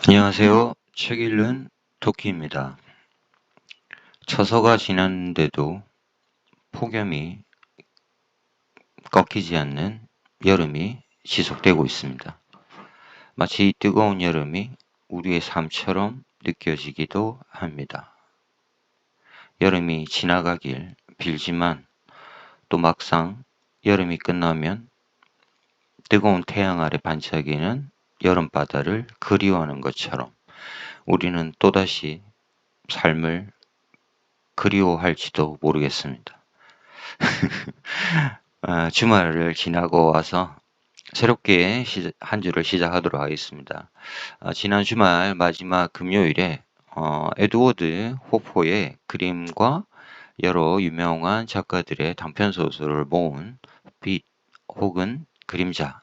안녕하세요. 책 읽는 토끼입니다. 처서가 지났는데도 폭염이 꺾이지 않는 여름이 지속되고 있습니다. 마치 이 뜨거운 여름이 우리의 삶처럼 느껴지기도 합니다. 여름이 지나가길 빌지만 또 막상 여름이 끝나면 뜨거운 태양 아래 반짝이는 여름바다를 그리워하는 것처럼 우리는 또다시 삶을 그리워할지도 모르겠습니다. 주말을 지나고 와서 새롭게 한 주를 시작하도록 하겠습니다. 지난 주말 마지막 금요일에 에드워드 호퍼의 그림과 여러 유명한 작가들의 단편소설을 모은 빛 혹은 그림자,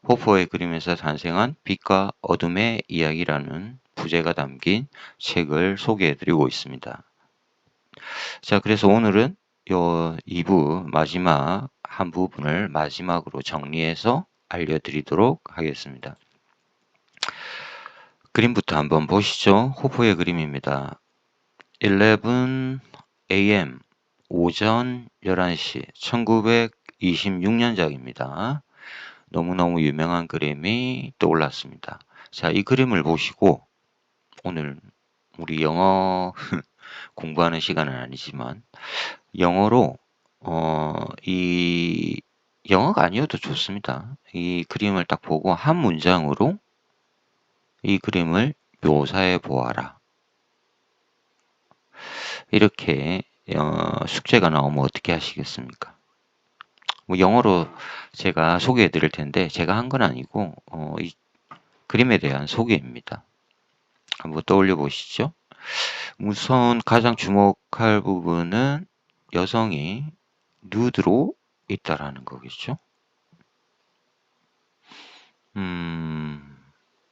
호퍼의 그림에서 탄생한 빛과 어둠의 이야기라는 부제가 담긴 책을 소개해드리고 있습니다. 자, 그래서 오늘은 요 2부 마지막 한 부분을 마지막으로 정리해서 알려드리도록 하겠습니다. 그림부터 한번 보시죠. 호퍼의 그림입니다. 11 AM 오전 11시 1926년작입니다. 너무너무 유명한 그림이 떠올랐습니다. 자, 이 그림을 보시고 오늘 우리 영어 공부하는 시간은 아니지만 영어로 이 영어가 아니어도 좋습니다. 이 그림을 딱 보고 한 문장으로 이 그림을 묘사해 보아라. 이렇게 숙제가 나오면 어떻게 하시겠습니까? 뭐 영어로 제가 소개해 드릴 텐데 제가 한 건 아니고 이 그림에 대한 소개입니다. 한번 떠올려 보시죠. 우선 가장 주목할 부분은 여성이 누드로 있다라는 거겠죠.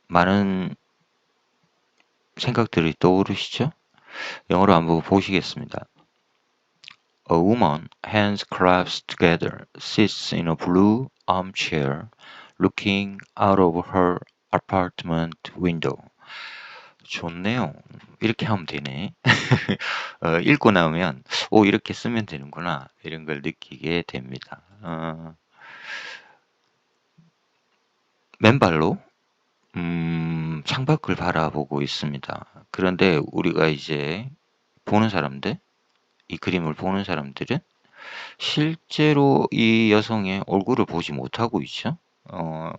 많은 생각들이 떠오르시죠? 영어로 한번 보시겠습니다. A woman, hands clasped together, sits in a blue armchair, looking out of her apartment window. 좋네요. 이렇게 하면 되네. 읽고 나면 이렇게 쓰면 되는구나 이런 걸 느끼게 됩니다. 맨발로 창밖을 바라보고 있습니다. 그런데 우리가 이제 보는 사람들, 이 그림을 보는 사람들은 실제로 이 여성의 얼굴을 보지 못하고 있죠.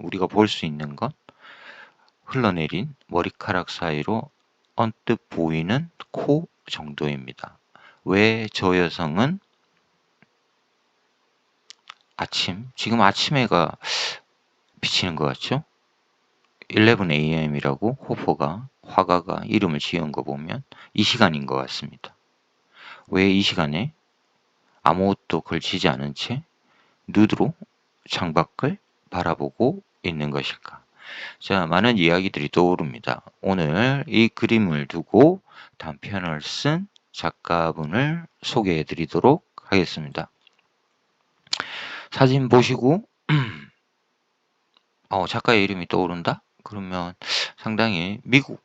우리가 볼 수 있는 건 흘러내린 머리카락 사이로 언뜻 보이는 코 정도입니다. 왜 저 여성은 지금 아침 해가 비치는 것 같죠? 11 AM이라고 화가가 이름을 지은 거 보면 이 시간인 것 같습니다. 왜 이 시간에 아무것도 걸치지 않은 채 누드로 창밖을 바라보고 있는 것일까? 자, 많은 이야기들이 떠오릅니다. 오늘 이 그림을 두고 단편을 쓴 작가분을 소개해 드리도록 하겠습니다. 사진 보시고 작가의 이름이 떠오른다? 그러면 상당히 미국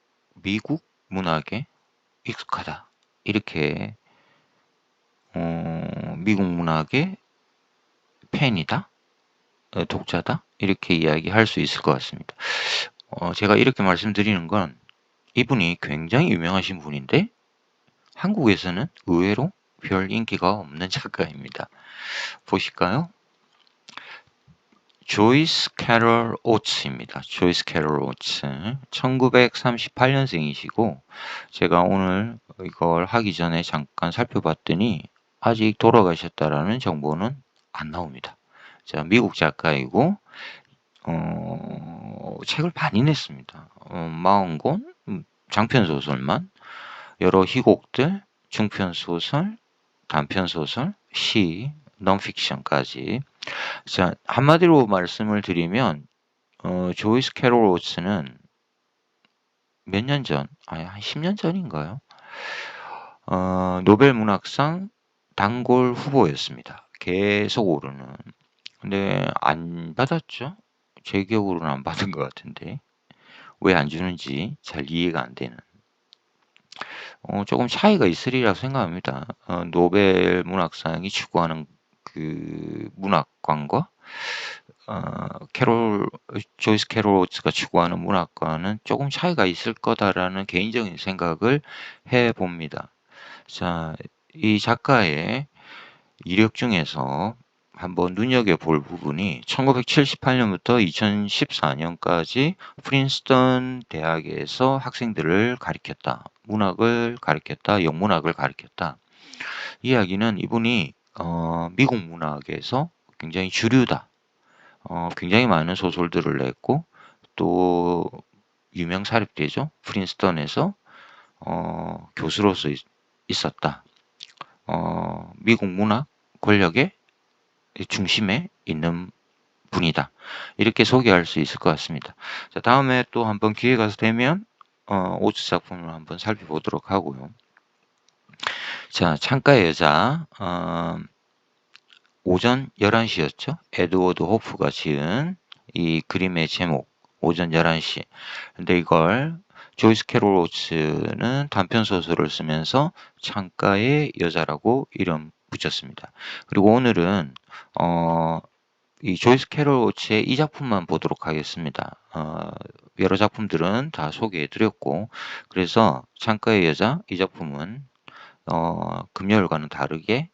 문학에 익숙하다. 이렇게 미국 문학의 팬이다? 독자다? 이렇게 이야기할 수 있을 것 같습니다. 제가 이렇게 말씀드리는 건 이분이 굉장히 유명하신 분인데 한국에서는 의외로 별 인기가 없는 작가입니다. 보실까요? 조이스 캐럴 오츠입니다. 조이스 캐럴 오츠. 1938년생이시고 제가 오늘 이걸 하기 전에 잠깐 살펴봤더니 아직 돌아가셨다라는 정보는 안 나옵니다. 자, 미국 작가이고 책을 많이 냈습니다. 40권 장편소설만 여러 희곡들, 중편소설, 단편소설, 시, 넌픽션까지. 자, 한마디로 말씀을 드리면 조이스 캐롤 오츠는 몇 년 전, 한 10년 전인가요? 노벨 문학상 단골 후보였습니다. 계속 오르는. 근데 안 받았죠? 제 기억으로는 안 받은 것 같은데. 왜 안 주는지 잘 이해가 안 되는 조금 차이가 있으리라고 생각합니다. 노벨 문학상이 추구하는 그 문학관과 캐롤 조이스 캐롤 오츠가 추구하는 문학과는 조금 차이가 있을 거다라는 개인적인 생각을 해 봅니다. 자, 이 작가의 이력 중에서 한번 눈여겨볼 부분이 1978년부터 2014년까지 프린스턴 대학에서 학생들을 가리켰다. 문학을 가리켰다. 영문학을 가리켰다. 이 이야기는 이분이 미국 문학에서 굉장히 주류다. 굉장히 많은 소설들을 냈고 또 유명 사립대죠. 프린스턴에서 교수로서 있었다. 미국 문학 권력의 중심에 있는 분이다. 이렇게 소개할 수 있을 것 같습니다. 자, 다음에 또 한번 기회가 되면 오츠 작품을 한번 살펴보도록 하고요. 자, 창가의 여자 오전 11시였죠. 에드워드 호프가 지은 이 그림의 제목 오전 11시. 근데 이걸 조이스 캐롤 오츠는 단편 소설을 쓰면서 창가의 여자라고 이름 붙였습니다. 그리고 오늘은 이 조이스 캐롤 오츠의 이 작품만 보도록 하겠습니다. 여러 작품들은 다 소개해 드렸고 그래서 창가의 여자 이 작품은 금요일과는 다르게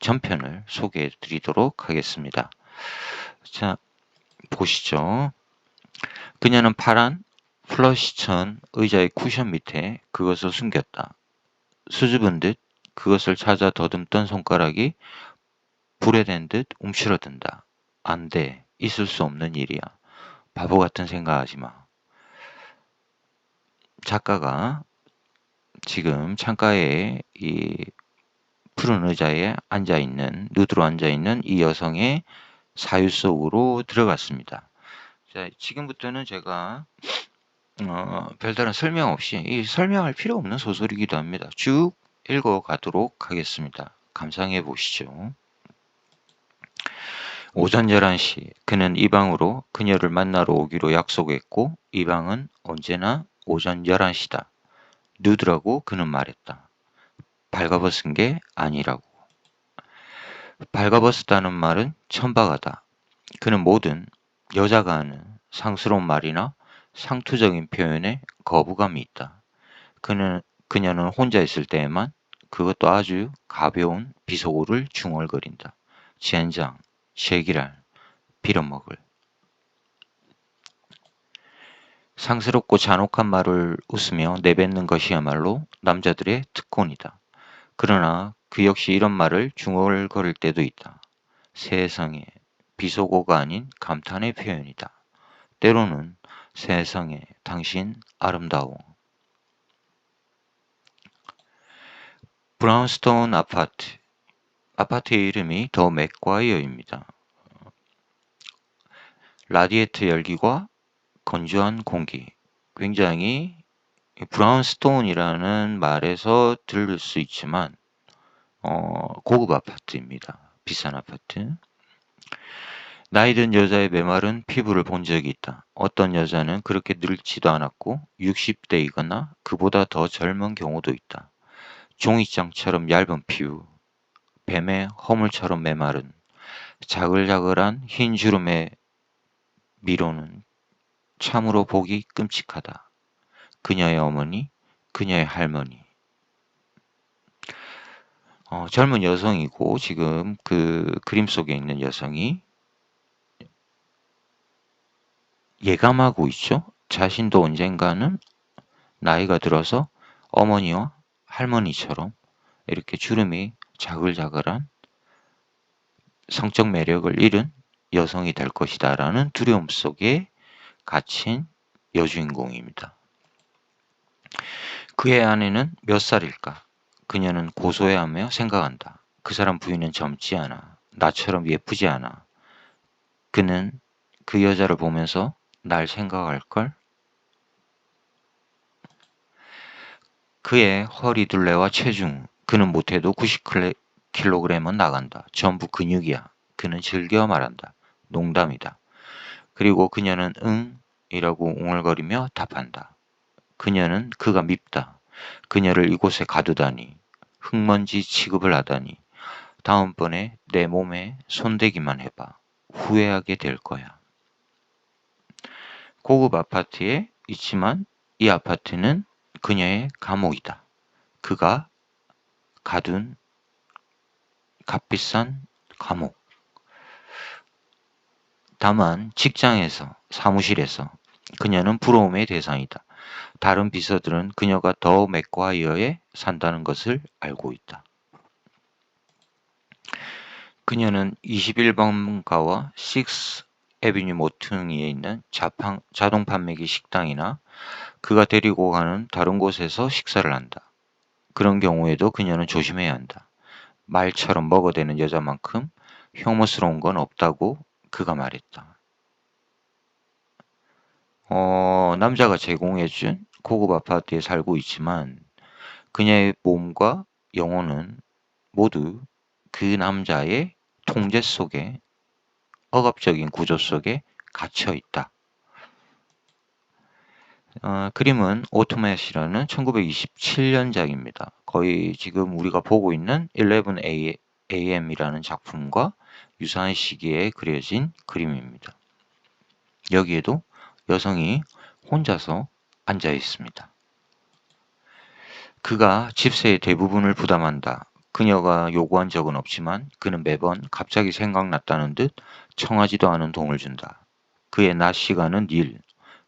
전편을 소개해 드리도록 하겠습니다. 자, 보시죠. 그녀는 파란 플러시천 의자의 쿠션 밑에 그것을 숨겼다. 수줍은 듯 그것을 찾아 더듬던 손가락이 불에 댄 듯 움츠러든다. 안 돼. 있을 수 없는 일이야. 바보 같은 생각하지 마. 작가가 지금 창가에 이 푸른 의자에 앉아있는, 누드로 앉아있는 이 여성의 사유 속으로 들어갔습니다. 자, 지금부터는 제가 별다른 설명 없이 이 설명할 필요 없는 소설이기도 합니다. 쭉 읽어가도록 하겠습니다. 감상해 보시죠. 오전 11시 그는 이 방으로 그녀를 만나러 오기로 약속했고 이 방은 언제나 오전 11시다. 누드라고 그는 말했다. 발가벗은 게 아니라고. 발가벗었다는 말은 천박하다. 그는 뭐든 여자가 하는 상스러운 말이나 상투적인 표현에 거부감이 있다. 그녀는 혼자 있을 때에만 그것도 아주 가벼운 비속어를 중얼거린다. 젠장, 쉐기랄, 빌어먹을. 상스럽고 잔혹한 말을 웃으며 내뱉는 것이야말로 남자들의 특권이다. 그러나 그 역시 이런 말을 중얼거릴 때도 있다. 세상에, 비속어가 아닌 감탄의 표현이다. 때로는 세상에, 당신 아름다워. 브라운스톤 아파트. 아파트의 이름이 더 맥과이어입니다. 라디에이터 열기와 건조한 공기. 굉장히 브라운스톤이라는 말에서 들을 수 있지만 고급 아파트입니다. 비싼 아파트. 나이든 여자의 메마른 피부를 본 적이 있다. 어떤 여자는 그렇게 늙지도 않았고 60대이거나 그보다 더 젊은 경우도 있다. 종이장처럼 얇은 피부, 뱀의 허물처럼 메마른 자글자글한 흰 주름의 미로는 참으로 보기 끔찍하다. 그녀의 어머니, 그녀의 할머니. 젊은 여성이고 지금 그 그림 속에 있는 여성이 예감하고 있죠. 자신도 언젠가는 나이가 들어서 어머니와 할머니처럼 이렇게 주름이 자글자글한 성적 매력을 잃은 여성이 될 것이다 라는 두려움 속에 갇힌 여주인공입니다. 그의 아내는 몇 살일까? 그녀는 고소해하며 생각한다. 그 사람 부인은 젊지 않아. 나처럼 예쁘지 않아. 그는 그 여자를 보면서 날 생각할걸? 그의 허리둘레와 체중, 그는 못해도 90kg은 나간다. 전부 근육이야. 그는 즐겨 말한다. 농담이다. 그리고 그녀는 응, 이라고 웅얼거리며 답한다. 그녀는 그가 밉다. 그녀를 이곳에 가두다니. 흙먼지 취급을 하다니. 다음번에 내 몸에 손대기만 해봐. 후회하게 될 거야. 고급 아파트에 있지만 이 아파트는 그녀의 감옥이다. 그가 가둔 값비싼 감옥. 다만 직장에서, 사무실에서 그녀는 부러움의 대상이다. 다른 비서들은 그녀가 더 맥과이어에 산다는 것을 알고 있다. 그녀는 21번가와 6th 애비뉴 모퉁이에 있는 자동 판매기 식당이나 그가 데리고 가는 다른 곳에서 식사를 한다. 그런 경우에도 그녀는 조심해야 한다. 말처럼 먹어대는 여자만큼 혐오스러운 건 없다고 그가 말했다. 남자가 제공해준 고급 아파트에 살고 있지만 그녀의 몸과 영혼은 모두 그 남자의 통제 속에, 억압적인 구조 속에 갇혀 있다. 그림은 오토맷이라는 1927년작입니다. 거의 지금 우리가 보고 있는 11am이라는 작품과 유사한 시기에 그려진 그림입니다. 여기에도 여성이 혼자서 앉아 있습니다. 그가 집세의 대부분을 부담한다. 그녀가 요구한 적은 없지만 그는 매번 갑자기 생각났다는 듯 청하지도 않은 돈을 준다. 그의 낮 시간은 일,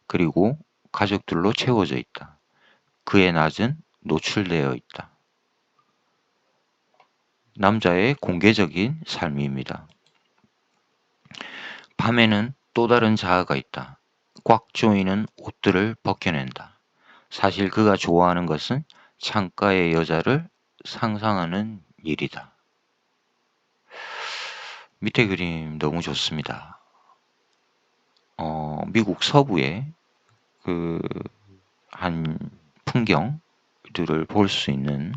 그리고 가족들로 채워져 있다. 그의 낮은 노출되어 있다. 남자의 공개적인 삶입니다. 밤에는 또 다른 자아가 있다. 꽉 조이는 옷들을 벗겨낸다. 사실 그가 좋아하는 것은 창가의 여자를 상상하는 일이다. 밑에 그림 너무 좋습니다. 미국 서부의 한 풍경들을 볼 수 있는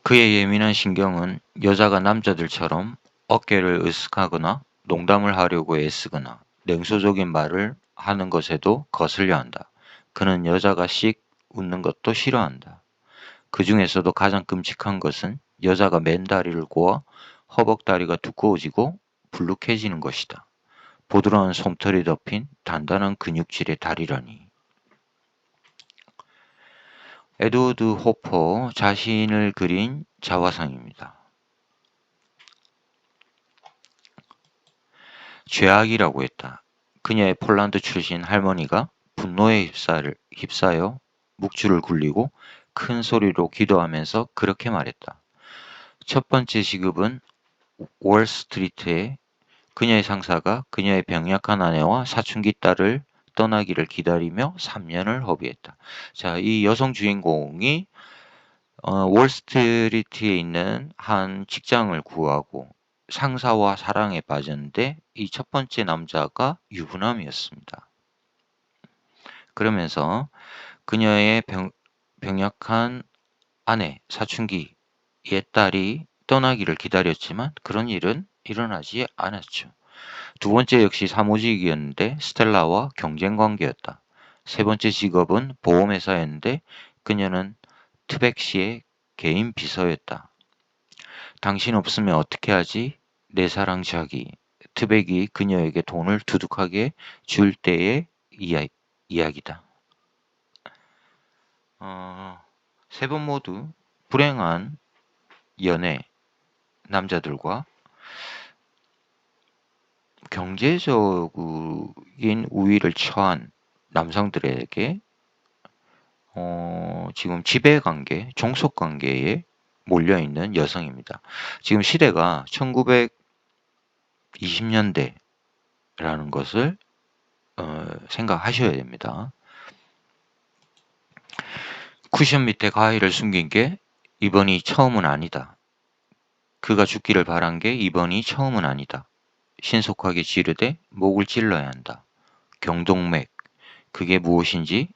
그의 예민한 신경은 여자가 남자들처럼 어깨를 으쓱하거나 농담을 하려고 애쓰거나 냉소적인 말을 하는 것에도 거슬려 한다. 그는 여자가 씩 웃는 것도 싫어한다. 그 중에서도 가장 끔찍한 것은 여자가 맨다리를 꼬아 허벅다리가 두꺼워지고 불룩해지는 것이다. 보드라운 솜털이 덮인 단단한 근육질의 다리라니. 에드워드 호퍼 자신을 그린 자화상입니다. 죄악이라고 했다. 그녀의 폴란드 출신 할머니가 분노에 휩싸여 묵주를 굴리고 큰 소리로 기도하면서 그렇게 말했다. 첫 번째 시급은 월스트리트에 그녀의 상사가 그녀의 병약한 아내와 사춘기 딸을 떠나기를 기다리며 3년을 허비했다. 자, 이 여성 주인공이 월스트리트에 있는 한 직장을 구하고 상사와 사랑에 빠졌는데 이 첫 번째 남자가 유부남이었습니다. 그러면서 그녀의 병약한 아내, 사춘기의 딸이 떠나기를 기다렸지만 그런 일은 일어나지 않았죠. 두 번째 역시 사무직이었는데 스텔라와 경쟁 관계였다. 세 번째 직업은 보험회사였는데 그녀는 트백 씨의 개인 비서였다. 당신 없으면 어떻게 하지? 내 사랑 자기. 트백이 그녀에게 돈을 두둑하게 줄 때의 이야기다. 세 번 모두 불행한 연애 남자들과 경제적인 우위를 처한 남성들에게 지금 지배관계, 종속관계에 몰려있는 여성입니다. 지금 시대가 1920년대라는 것을 생각하셔야 됩니다. 쿠션 밑에 가위를 숨긴 게 이번이 처음은 아니다. 그가 죽기를 바란 게 이번이 처음은 아니다. 신속하게 지르되 목을 찔러야 한다. 경동맥, 그게 무엇인지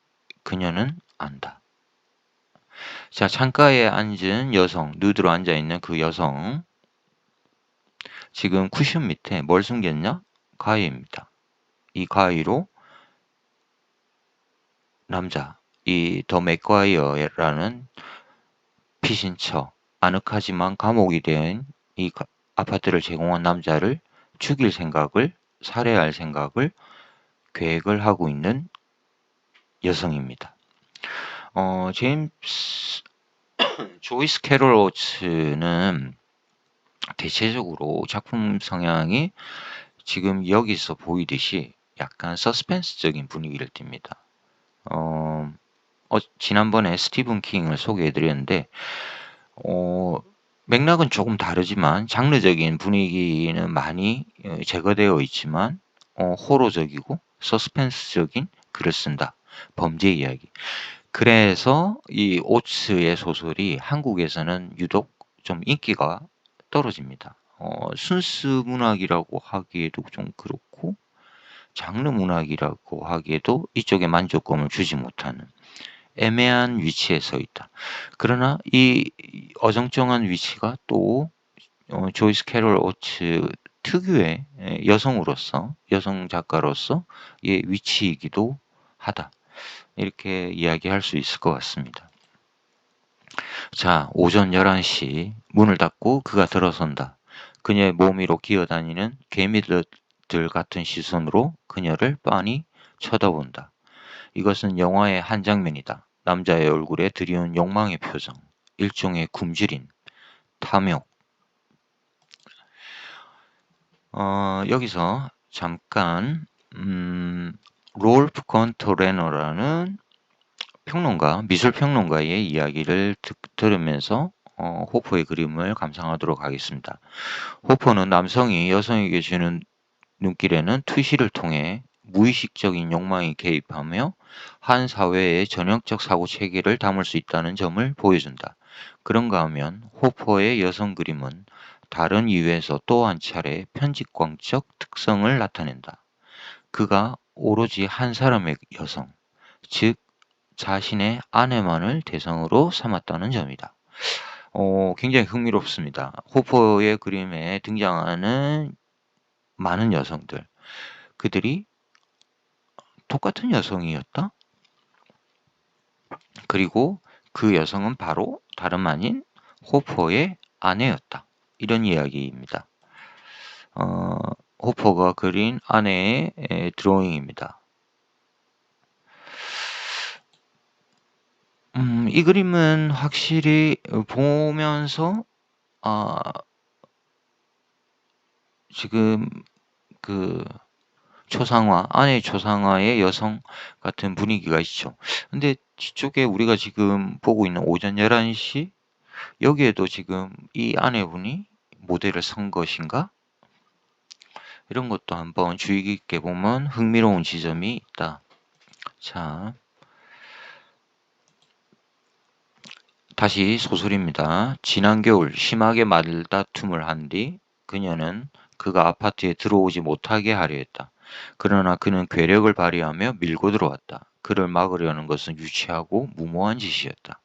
그녀는 안다. 자, 창가에 앉은 여성, 누드로 앉아있는 그 여성, 지금 쿠션 밑에 뭘 숨겼냐? 가위입니다. 이 가위로 남자, 이 더 맥과이어라는 피신처, 아늑하지만 감옥이 된 이 아파트를 제공한 남자를 죽일 생각을, 살해할 생각을 계획을 하고 있는 여성입니다. 제임스 조이스 캐롤 오츠는 대체적으로 작품 성향이 지금 여기서 보이듯이 약간 서스펜스적인 분위기를 띱니다. 지난번에 스티븐 킹을 소개해드렸는데 맥락은 조금 다르지만 장르적인 분위기는 많이 제거되어 있지만 호러적이고 서스펜스적인 글을 쓴다. 범죄 이야기. 그래서 이 오츠의 소설이 한국에서는 유독 좀 인기가 떨어집니다. 순수 문학이라고 하기에도 좀 그렇고 장르 문학이라고 하기에도 이쪽에 만족감을 주지 못하는 애매한 위치에 서 있다. 그러나 이 어정쩡한 위치가 또 조이스 캐롤 오츠 특유의 여성으로서, 여성 작가로서 의 위치이기도 하다. 이렇게 이야기할 수 있을 것 같습니다. 자, 오전 11시 문을 닫고 그가 들어선다. 그녀의 몸 위로 기어다니는 개미들 같은 시선으로 그녀를 빤히 쳐다본다. 이것은 영화의 한 장면이다. 남자의 얼굴에 드리운 욕망의 표정, 일종의 굶주림, 탐욕. 여기서 잠깐 롤프 건터 레너라는 평론가, 미술평론가의 이야기를 들으면서 호퍼의 그림을 감상하도록 하겠습니다. 호퍼는 남성이 여성에게 주는 눈길에는 투시를 통해 무의식적인 욕망이 개입하며 한 사회의 전형적 사고체계를 담을 수 있다는 점을 보여준다. 그런가 하면 호퍼의 여성 그림은 다른 이유에서 또 한 차례 편집광적 특성을 나타낸다. 그가 오로지 한 사람의 여성, 즉 자신의 아내만을 대상으로 삼았다는 점이다. 굉장히 흥미롭습니다. 호퍼의 그림에 등장하는 많은 여성들, 그들이 똑같은 여성이었다? 그리고 그 여성은 바로 다름 아닌 호퍼의 아내였다. 이런 이야기입니다. 호퍼가 그린 아내의 드로잉입니다. 이 그림은 확실히 보면서 지금 그 초상화, 아내의 초상화의 여성 같은 분위기가 있죠. 근데 뒤쪽에 우리가 지금 보고 있는 오전 11시 여기에도 지금 이 아내분이 모델을 선 것인가? 이런 것도 한번 주의 깊게 보면 흥미로운 지점이 있다. 자, 다시 소설입니다. 지난 겨울 심하게 말다툼을 한 뒤 그녀는 그가 아파트에 들어오지 못하게 하려 했다. 그러나 그는 괴력을 발휘하며 밀고 들어왔다. 그를 막으려는 것은 유치하고 무모한 짓이었다.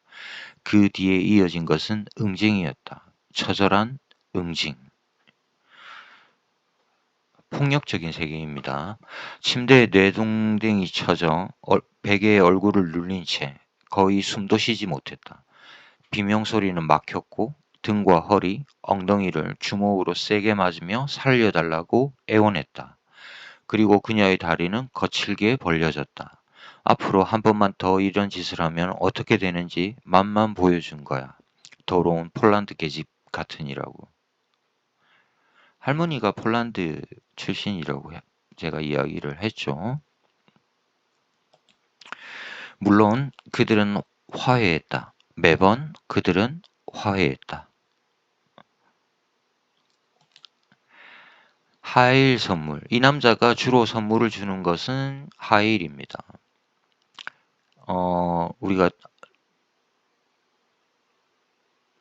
그 뒤에 이어진 것은 응징이었다. 처절한 응징. 폭력적인 세계입니다. 침대에 뇌동댕이 쳐져 베개에 얼굴을 눌린 채 거의 숨도 쉬지 못했다. 비명소리는 막혔고 등과 허리, 엉덩이를 주먹으로 세게 맞으며 살려달라고 애원했다. 그리고 그녀의 다리는 거칠게 벌려졌다. 앞으로 한 번만 더 이런 짓을 하면 어떻게 되는지 맛만 보여준 거야. 더러운 폴란드 계집 같으니라고. 할머니가 폴란드 출신이라고 제가 이야기를 했죠. 물론 그들은 화해했다. 매번 그들은 화해했다. 하일 선물. 이 남자가 주로 선물을 주는 것은 하일입니다. 우리가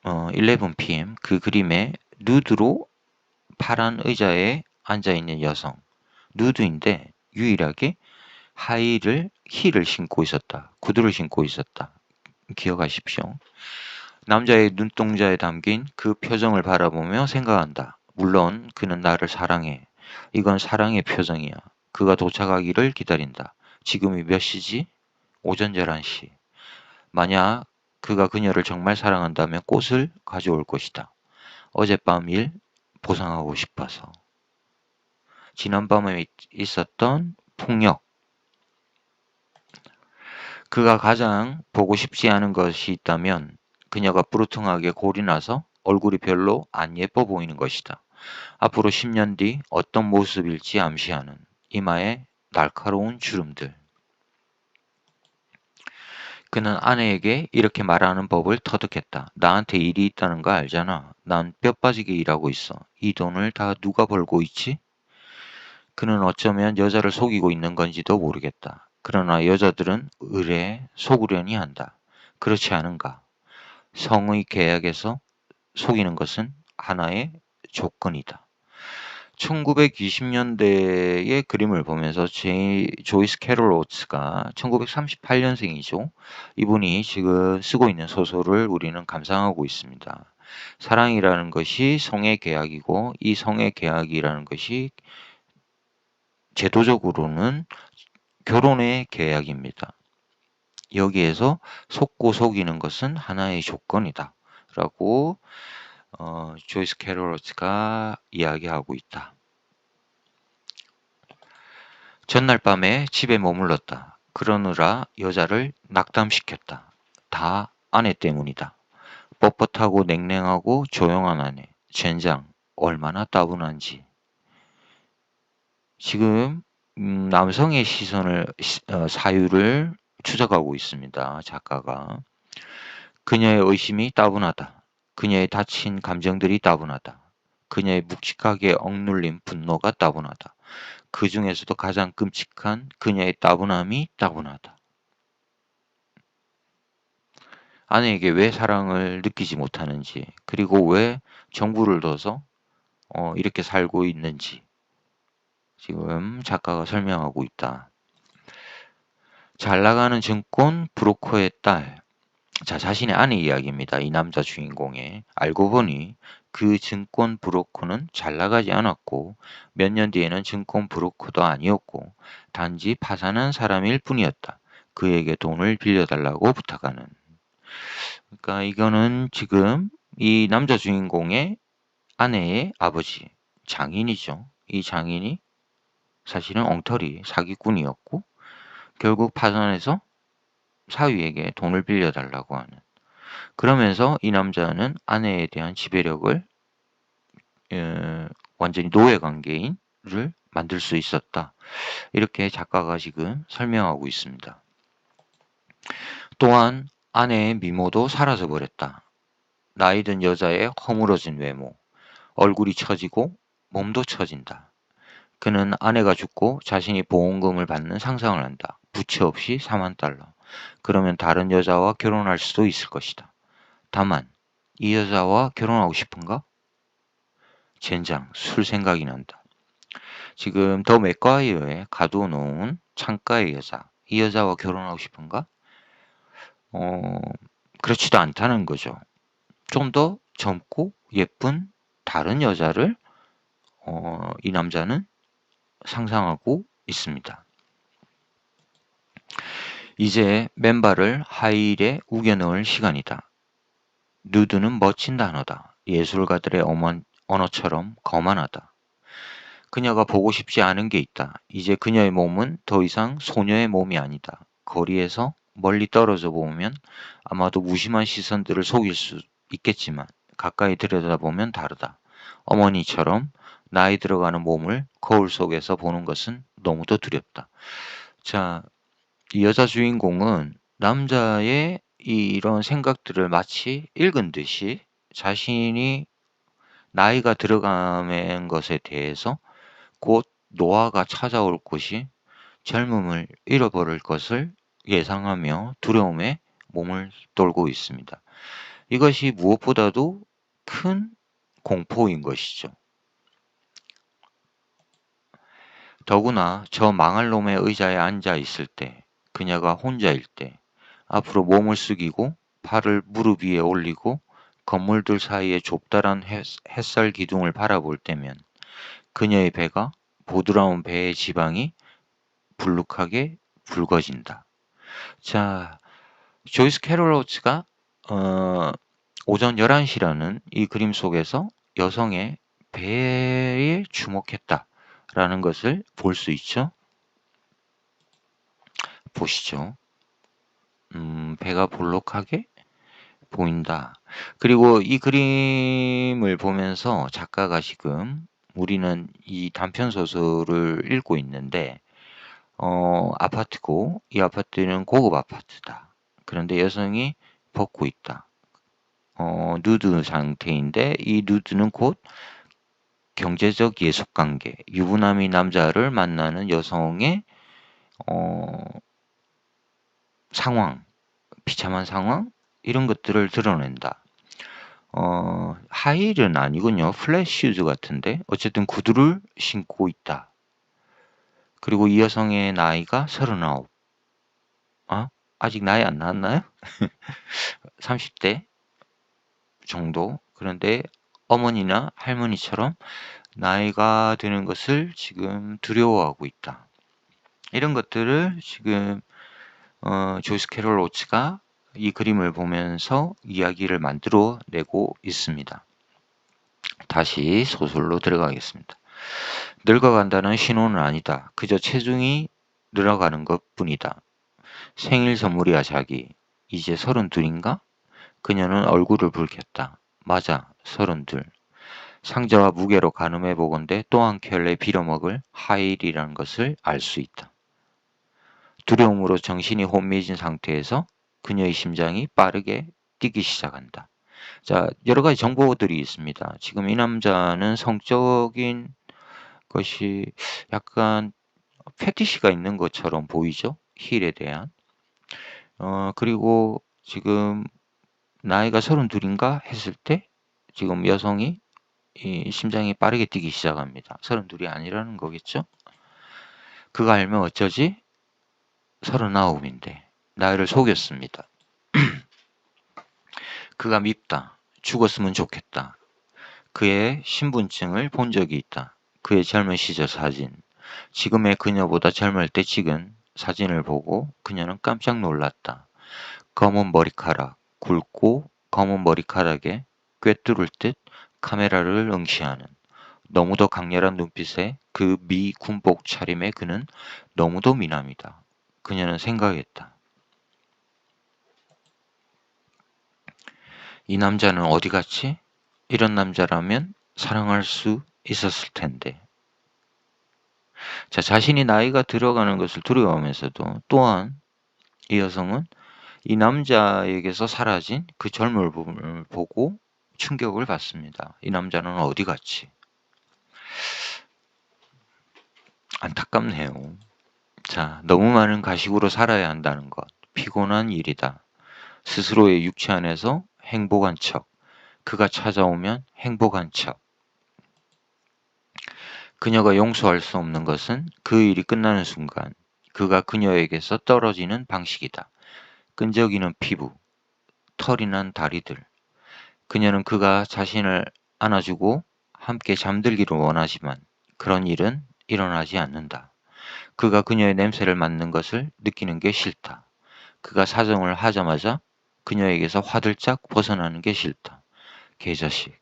11pm 그 그림에 누드로 파란 의자에 앉아있는 여성. 누드인데 유일하게 힐을 신고 있었다. 구두를 신고 있었다. 기억하십시오. 남자의 눈동자에 담긴 그 표정을 바라보며 생각한다. 물론 그는 나를 사랑해. 이건 사랑의 표정이야. 그가 도착하기를 기다린다. 지금이 몇 시지? 오전 11시. 만약 그가 그녀를 정말 사랑한다면 꽃을 가져올 것이다. 어젯밤 일 보상하고 싶어서. 지난밤에 있었던 폭력. 그가 가장 보고 싶지 않은 것이 있다면 그녀가 뿌르퉁하게 골이 나서 얼굴이 별로 안 예뻐 보이는 것이다. 앞으로 10년 뒤 어떤 모습일지 암시하는 이마에 날카로운 주름들. 그는 아내에게 이렇게 말하는 법을 터득했다. 나한테 일이 있다는 거 알잖아. 난 뼈 빠지게 일하고 있어. 이 돈을 다 누가 벌고 있지? 그는 어쩌면 여자를 속이고 있는 건지도 모르겠다. 그러나 여자들은 의뢰 속으려니 한다. 그렇지 않은가? 성의 계약에서 속이는 것은 하나의 조건이다. 1920년대의 그림을 보면서 조이스 캐롤 오츠가 1938년생이죠. 이분이 지금 쓰고 있는 소설을 우리는 감상하고 있습니다. 사랑이라는 것이 성의 계약이고 이 성의 계약이라는 것이 제도적으로는 결혼의 계약입니다. 여기에서 속고 속이는 것은 하나의 조건이다. 라고 조이스 캐롤 오츠가 이야기하고 있다. 전날 밤에 집에 머물렀다. 그러느라 여자를 낙담시켰다. 다 아내 때문이다. 뻣뻣하고 냉랭하고 조용한 아내. 젠장 얼마나 따분한지. 지금 남성의 사유를 추적하고 있습니다. 작가가. 그녀의 의심이 따분하다. 그녀의 다친 감정들이 따분하다. 그녀의 묵직하게 억눌린 분노가 따분하다. 그 중에서도 가장 끔찍한 그녀의 따분함이 따분하다. 아내에게 왜 사랑을 느끼지 못하는지, 그리고 왜 정부를 둬서 이렇게 살고 있는지 지금 작가가 설명하고 있다. 잘 나가는 증권 브로커의 딸. 자, 자신의 아내 이야기입니다. 이 남자 주인공의. 알고 보니 그 증권 브로커는 잘 나가지 않았고 몇 년 뒤에는 증권 브로커도 아니었고 단지 파산한 사람일 뿐이었다. 그에게 돈을 빌려달라고 부탁하는. 그러니까 이거는 지금 이 남자 주인공의 아내의 아버지, 장인이죠. 이 장인이 사실은 엉터리 사기꾼이었고 결국 파산해서 사위에게 돈을 빌려달라고 하는. 그러면서 이 남자는 아내에 대한 지배력을 완전히 노예 관계인을 만들 수 있었다. 이렇게 작가가 지금 설명하고 있습니다. 또한 아내의 미모도 사라져 버렸다. 나이든 여자의 허물어진 외모, 얼굴이 처지고 몸도 처진다. 그는 아내가 죽고 자신이 보험금을 받는 상상을 한다. 부채 없이 4만 달러. 그러면 다른 여자와 결혼할 수도 있을 것이다. 다만 이 여자와 결혼하고 싶은가? 젠장 술 생각이 난다. 지금 더 맥과이어에 가둬놓은 창가의 여자. 이 여자와 결혼하고 싶은가? 그렇지도 않다는 거죠. 좀 더 젊고 예쁜 다른 여자를 이 남자는 상상하고 있습니다. 이제 맨발을 하이힐에 우겨 넣을 시간이다. 누드는 멋진 단어다. 예술가들의 언어처럼 거만하다. 그녀가 보고 싶지 않은 게 있다. 이제 그녀의 몸은 더 이상 소녀의 몸이 아니다. 거리에서 멀리 떨어져 보면 아마도 무심한 시선들을 속일 수 있겠지만 가까이 들여다보면 다르다. 어머니처럼 나이 들어가는 몸을 거울 속에서 보는 것은 너무도 두렵다. 자, 이 여자 주인공은 남자의 이런 생각들을 마치 읽은 듯이 자신이 나이가 들어가는 것에 대해서 곧 노화가 찾아올 것이 젊음을 잃어버릴 것을 예상하며 두려움에 몸을 떨고 있습니다. 이것이 무엇보다도 큰 공포인 것이죠. 더구나 저 망할 놈의 의자에 앉아 있을 때, 그녀가 혼자일 때, 앞으로 몸을 숙이고 팔을 무릎 위에 올리고 건물들 사이의 좁다란 햇살 기둥을 바라볼 때면 그녀의 배가 보드라운 배의 지방이 불룩하게 붉어진다. 자, 조이스 캐롤 오츠가 오전 11시라는 이 그림 속에서 여성의 배에 주목했다라는 것을 볼 수 있죠. 보시죠. 배가 볼록하게 보인다. 그리고 이 그림을 보면서 작가가 지금 우리는 이 단편 소설을 읽고 있는데 아파트고 이 아파트는 고급 아파트다. 그런데 여성이 벗고 있다. 누드 상태인데 이 누드는 곧 경제적 예속관계, 유부남이 남자를 만나는 여성의 상황, 비참한 상황 이런 것들을 드러낸다. 하이힐은 아니군요. 플랫 슈즈 같은데 어쨌든 구두를 신고 있다. 그리고 이 여성의 나이가 39. 아직 나이 안 나왔나요? 30대 정도. 그런데 어머니나 할머니처럼 나이가 드는 것을 지금 두려워하고 있다. 이런 것들을 지금 조이스 캐롤 오츠가 이 그림을 보면서 이야기를 만들어내고 있습니다. 다시 소설로 들어가겠습니다. 늙어간다는 신호는 아니다. 그저 체중이 늘어가는 것뿐이다. 생일 선물이야 자기. 이제 32인가? 그녀는 얼굴을 붉혔다. 맞아, 32. 상자와 무게로 가늠해 보건대 또 한 켤레 빌어먹을 하일이라는 것을 알 수 있다. 두려움으로 정신이 혼미해진 상태에서 그녀의 심장이 빠르게 뛰기 시작한다. 자, 여러 가지 정보들이 있습니다. 지금 이 남자는 성적인 것이 약간 패티시가 있는 것처럼 보이죠? 힐에 대한. 그리고 지금 나이가 32인가 했을 때 지금 여성이 이 심장이 빠르게 뛰기 시작합니다. 32이 아니라는 거겠죠? 그가 알면 어쩌지? 39인데 나이를 속였습니다. 그가 밉다. 죽었으면 좋겠다. 그의 신분증을 본 적이 있다. 그의 젊은 시절 사진. 지금의 그녀보다 젊을 때 찍은 사진을 보고 그녀는 깜짝 놀랐다. 검은 머리카락, 굵고 검은 머리카락에 꿰뚫을 듯 카메라를 응시하는 너무도 강렬한 눈빛에 그 미 군복 차림에 그는 너무도 미남이다. 그녀는 생각했다. 이 남자는 어디 갔지? 이런 남자라면 사랑할 수 있었을 텐데. 자, 자신이 나이가 들어가는 것을 두려워하면서도 또한 이 여성은 이 남자에게서 사라진 그 젊음을 보고 충격을 받습니다. 이 남자는 어디 갔지? 안타깝네요. 자, 너무 많은 가식으로 살아야 한다는 것. 피곤한 일이다. 스스로의 육체 안에서 행복한 척. 그가 찾아오면 행복한 척. 그녀가 용서할 수 없는 것은 그 일이 끝나는 순간 그가 그녀에게서 떨어지는 방식이다. 끈적이는 피부, 털이 난 다리들. 그녀는 그가 자신을 안아주고 함께 잠들기를 원하지만 그런 일은 일어나지 않는다. 그가 그녀의 냄새를 맡는 것을 느끼는 게 싫다. 그가 사정을 하자마자 그녀에게서 화들짝 벗어나는 게 싫다. 개자식.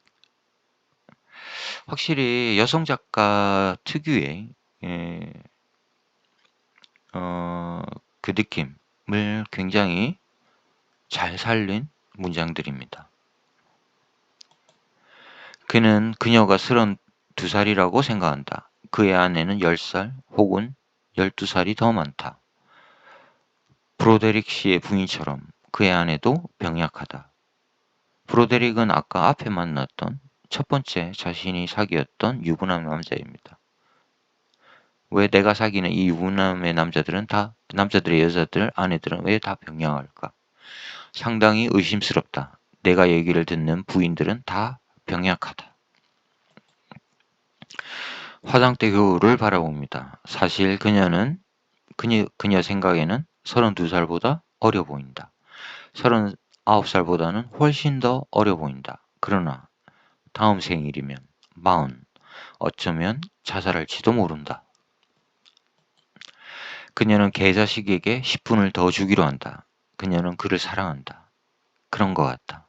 확실히 여성 작가 특유의 그 느낌을 굉장히 잘 살린 문장들입니다. 그는 그녀가 32살이라고 생각한다. 그의 아내는 10살 혹은 12살이 더 많다. 브로데릭 씨의 부인처럼 그의 아내도 병약하다. 브로데릭은 아까 앞에 만났던 첫 번째 자신이 사귀었던 유부남 남자입니다. 왜 내가 사귀는 이 유부남의 남자들의 여자들, 아내들은 왜 다 병약할까? 상당히 의심스럽다. 내가 얘기를 듣는 부인들은 다 병약하다. 화장대 거울을 바라봅니다. 사실 그녀 생각에는 32살보다 어려 보인다. 9살보다는 훨씬 더 어려 보인다. 그러나 다음 생일이면 40, 어쩌면 자살할지도 모른다. 그녀는 개자식에게 10분을 더 주기로 한다. 그녀는 그를 사랑한다. 그런 것 같다.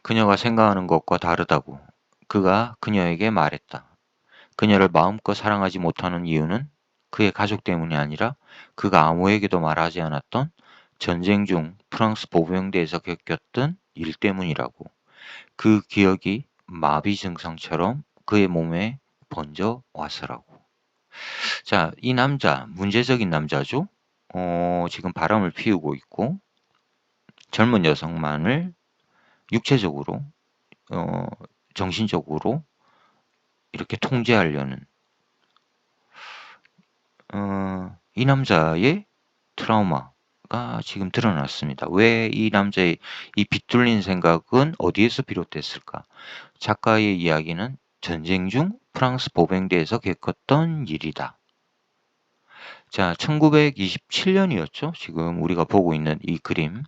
그녀가 생각하는 것과 다르다고 그가 그녀에게 말했다. 그녀를 마음껏 사랑하지 못하는 이유는 그의 가족 때문이 아니라 그가 아무에게도 말하지 않았던 전쟁 중 프랑스 보병대에서 겪었던 일 때문이라고. 그 기억이 마비 증상처럼 그의 몸에 번져 왔으라고. 자, 이 남자, 문제적인 남자죠. 지금 바람을 피우고 있고 젊은 여성만을 육체적으로, 어, 정신적으로 이렇게 통제하려는 이 남자의 트라우마가 지금 드러났습니다. 왜 이 남자의 이 빗둘린 생각은 어디에서 비롯됐을까? 작가의 이야기는 전쟁 중 프랑스 보병대에서 겪었던 일이다. 자, 1927년이었죠. 지금 우리가 보고 있는 이 그림.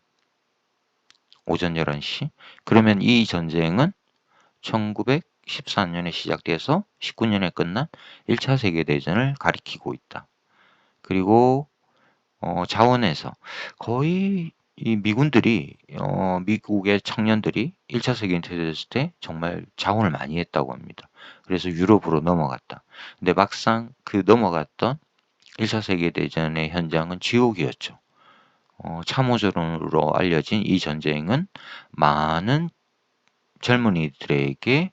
오전 11시. 그러면 이 전쟁은 1914년에 시작돼서 19년에 끝난 1차 세계대전을 가리키고 있다. 그리고 자원에서 거의 이 미군들이 미국의 청년들이 1차 세계대전 했을 때 정말 자원을 많이 했다고 합니다. 그래서 유럽으로 넘어갔다. 근데 막상 그 넘어갔던 1차 세계대전의 현장은 지옥이었죠. 참호전으로 알려진 이 전쟁은 많은 젊은이들에게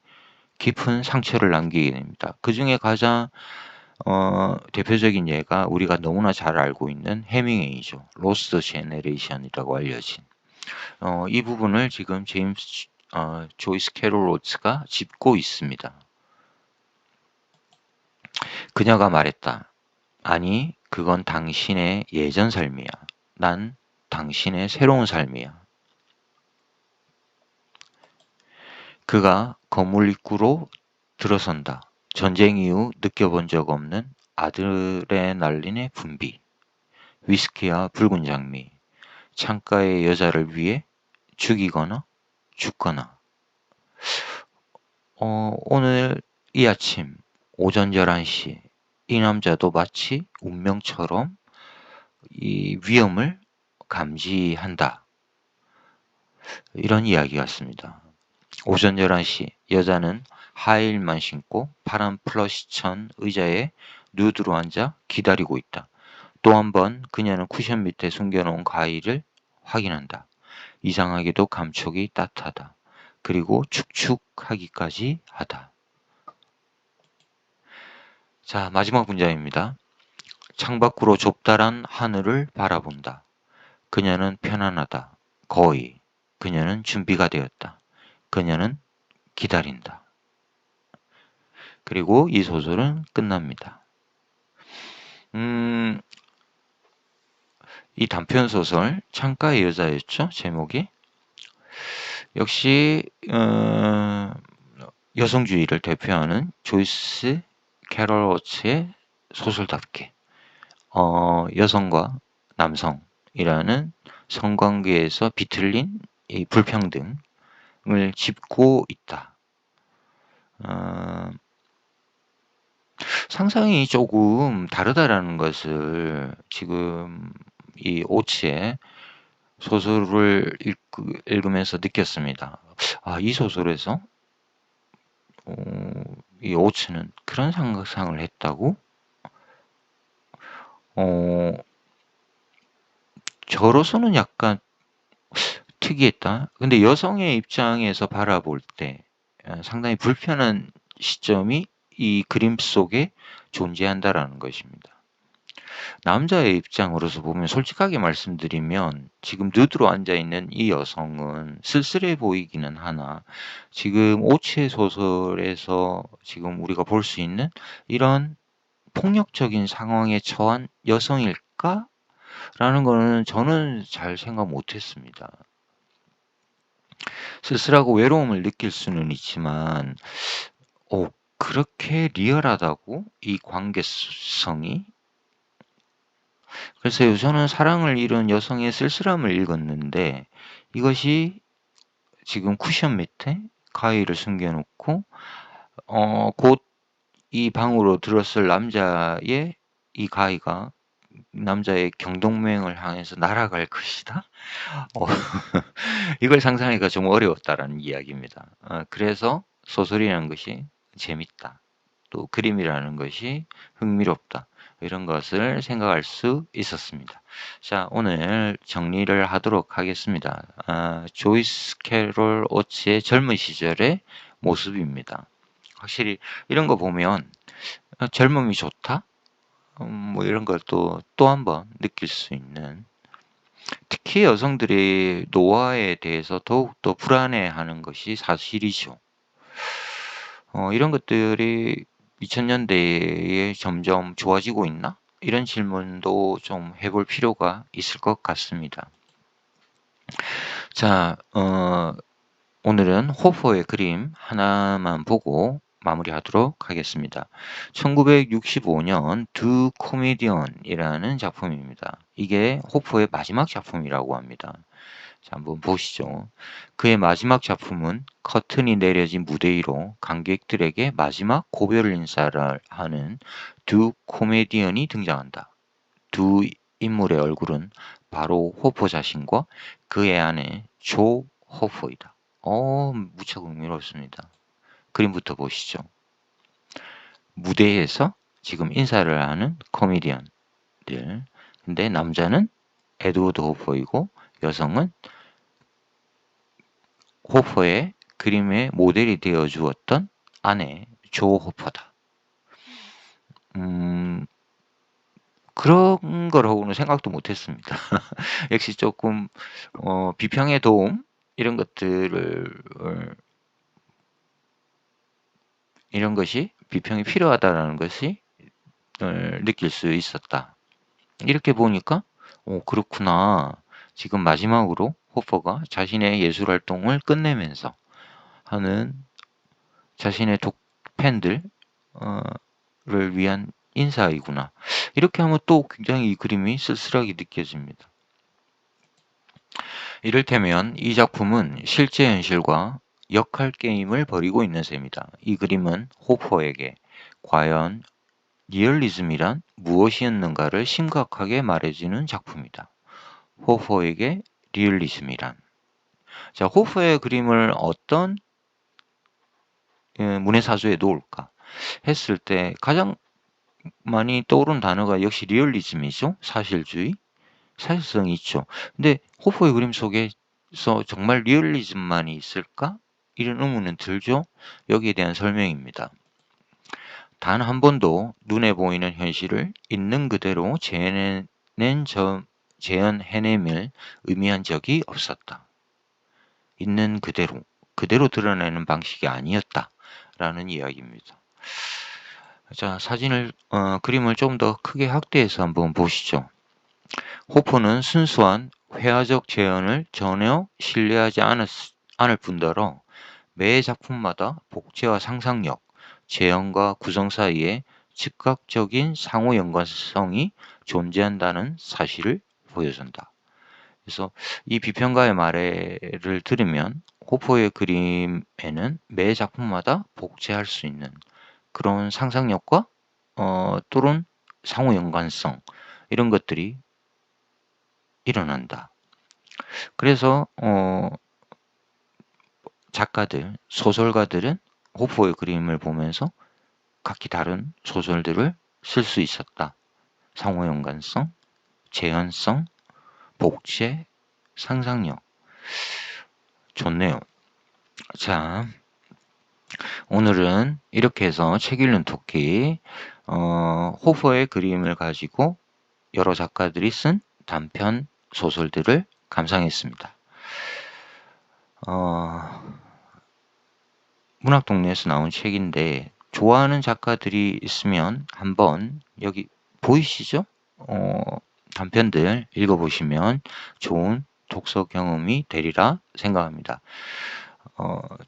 깊은 상처를 남기게 됩니다. 그 중에 가장 대표적인 예가 우리가 너무나 잘 알고 있는 해밍웨이죠. 로스트 제네레이션이라고 알려진. 이 부분을 지금 제임스 조이스 캐롤 로츠가 짚고 있습니다. 그녀가 말했다. 아니, 그건 당신의 예전 삶이야. 난 당신의 새로운 삶이야. 그가 건물 입구로 들어선다. 전쟁 이후 느껴본 적 없는 아드레날린의 분비, 위스키와 붉은 장미, 창가의 여자를 위해 죽이거나 죽거나. 오늘 이 아침 오전 11시 이 남자도 마치 운명처럼 이 위험을 감지한다. 이런 이야기 같습니다. 오전 11시 여자는 하이힐만 신고 파란 플러시천 의자에 누드로 앉아 기다리고 있다. 또 한 번 그녀는 쿠션 밑에 숨겨놓은 과일을 확인한다. 이상하게도 감촉이 따뜻하다. 그리고 축축하기까지 하다. 자, 마지막 문장입니다. 창밖으로 좁다란 하늘을 바라본다. 그녀는 편안하다. 거의. 그녀는 준비가 되었다. 그녀는 기다린다. 그리고 이 소설은 끝납니다. 이 단편 소설 창가의 여자였죠, 제목이. 역시 여성주의를 대표하는 조이스 캐럴 오츠의 소설답게 여성과 남성이라는 성관계에서 비틀린 이 불평등을 짚고 있다. 상상이 조금 다르다라는 것을 지금 이 오츠의 소설을 읽으면서 느꼈습니다. 이 소설에서 이 오츠는 그런 상상을 했다고? 저로서는 약간 특이했다. 근데 여성의 입장에서 바라볼 때 상당히 불편한 시점이 이 그림 속에 존재한다라는 것입니다. 남자의 입장으로서 보면 솔직하게 말씀드리면 지금 누드로 앉아있는 이 여성은 쓸쓸해 보이기는 하나 지금 오치의 소설에서 지금 우리가 볼 수 있는 이런 폭력적인 상황에 처한 여성일까? 라는 거는 저는 잘 생각 못했습니다. 쓸쓸하고 외로움을 느낄 수는 있지만 그렇게 리얼하다고? 이 관계성이? 글쎄요, 저는 사랑을 잃은 여성의 쓸쓸함을 읽었는데 이것이 지금 쿠션 밑에 가위를 숨겨놓고 곧 이 방으로 들었을 남자의 이 가위가 남자의 경동맹을 향해서 날아갈 것이다. 이걸 상상하기가 좀 어려웠다라는 이야기입니다. 그래서 소설이라는 것이 재밌다. 또 그림이라는 것이 흥미롭다. 이런 것을 생각할 수 있었습니다. 자, 오늘 정리를 하도록 하겠습니다. 조이스 캐롤 오츠의 젊은 시절의 모습입니다. 확실히 이런 거 보면 젊음이 좋다? 뭐 이런 걸 또 한 번 느낄 수 있는, 특히 여성들이 노화에 대해서 더욱더 불안해하는 것이 사실이죠. 이런 것들이 2000년대에 점점 좋아지고 있나? 이런 질문도 좀 해볼 필요가 있을 것 같습니다. 자, 오늘은 호퍼의 그림 하나만 보고 마무리하도록 하겠습니다. 1965년 두 코미디언이라는 작품입니다. 이게 호퍼의 마지막 작품이라고 합니다. 자, 한번 보시죠. 그의 마지막 작품은 커튼이 내려진 무대 위로 관객들에게 마지막 고별 인사를 하는 두 코미디언이 등장한다. 두 인물의 얼굴은 바로 호퍼 자신과 그의 아내 조 호퍼이다. 무척 흥미롭습니다. 그림부터 보시죠. 무대에서 지금 인사를 하는 코미디언들. 근데 남자는 에드워드 호퍼이고 여성은 호퍼의 그림의 모델이 되어 주었던 아내 조 호퍼다. 그런 거라고는 생각도 못했습니다. 역시 조금 비평의 도움 이런 것이 비평이 필요하다라는 것이 느낄 수 있었다. 이렇게 보니까 그렇구나. 지금 마지막으로 호퍼가 자신의 예술 활동을 끝내면서 하는 자신의 팬들을 위한 인사이구나. 이렇게 하면 또 굉장히 이 그림이 쓸쓸하게 느껴집니다. 이를테면 이 작품은 실제 현실과 역할 게임을 벌이고 있는 셈이다. 이 그림은 호퍼에게 과연 리얼리즘이란 무엇이었는가를 심각하게 말해주는 작품이다. 호퍼에게 리얼리즘이란. 자, 호퍼의 그림을 어떤 문해사조에 놓을까 했을 때 가장 많이 떠오른 단어가 역시 리얼리즘이죠. 사실주의, 사실성이 있죠. 근데 호퍼의 그림 속에서 정말 리얼리즘만이 있을까? 이런 의문은 들죠. 여기에 대한 설명입니다. 단 한 번도 눈에 보이는 현실을 있는 그대로 재현해냄을 의미한 적이 없었다. 있는 그대로 드러내는 방식이 아니었다라는 이야기입니다. 자, 그림을 좀 더 크게 확대해서 한번 보시죠. 호퍼는 순수한 회화적 재현을 전혀 신뢰하지 않을 뿐더러 매 작품마다 복제와 상상력, 재현과 구성 사이에 즉각적인 상호 연관성이 존재한다는 사실을 보여준다. 그래서 이 비평가의 말을 들으면 호퍼의 그림에는 매 작품마다 복제할 수 있는 그런 상상력과 또는 상호 연관성 이런 것들이 일어난다. 그래서 소설가들은 호퍼의 그림을 보면서 각기 다른 소설들을 쓸 수 있었다. 상호 연관성, 재현성, 복제, 상상력. 좋네요. 자, 오늘은 이렇게 해서 책 읽는 토끼 호퍼의 그림을 가지고 여러 작가들이 쓴 단편 소설들을 감상했습니다. 문학동네에서 나온 책인데 좋아하는 작가들이 있으면 한번 여기 보이시죠? 단편들 읽어보시면 좋은 독서 경험이 되리라 생각합니다.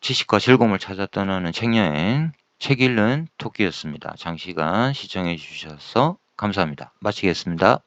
지식과 즐거움을 찾아 떠나는 책여행 책 읽는 토끼였습니다. 장시간 시청해 주셔서 감사합니다. 마치겠습니다.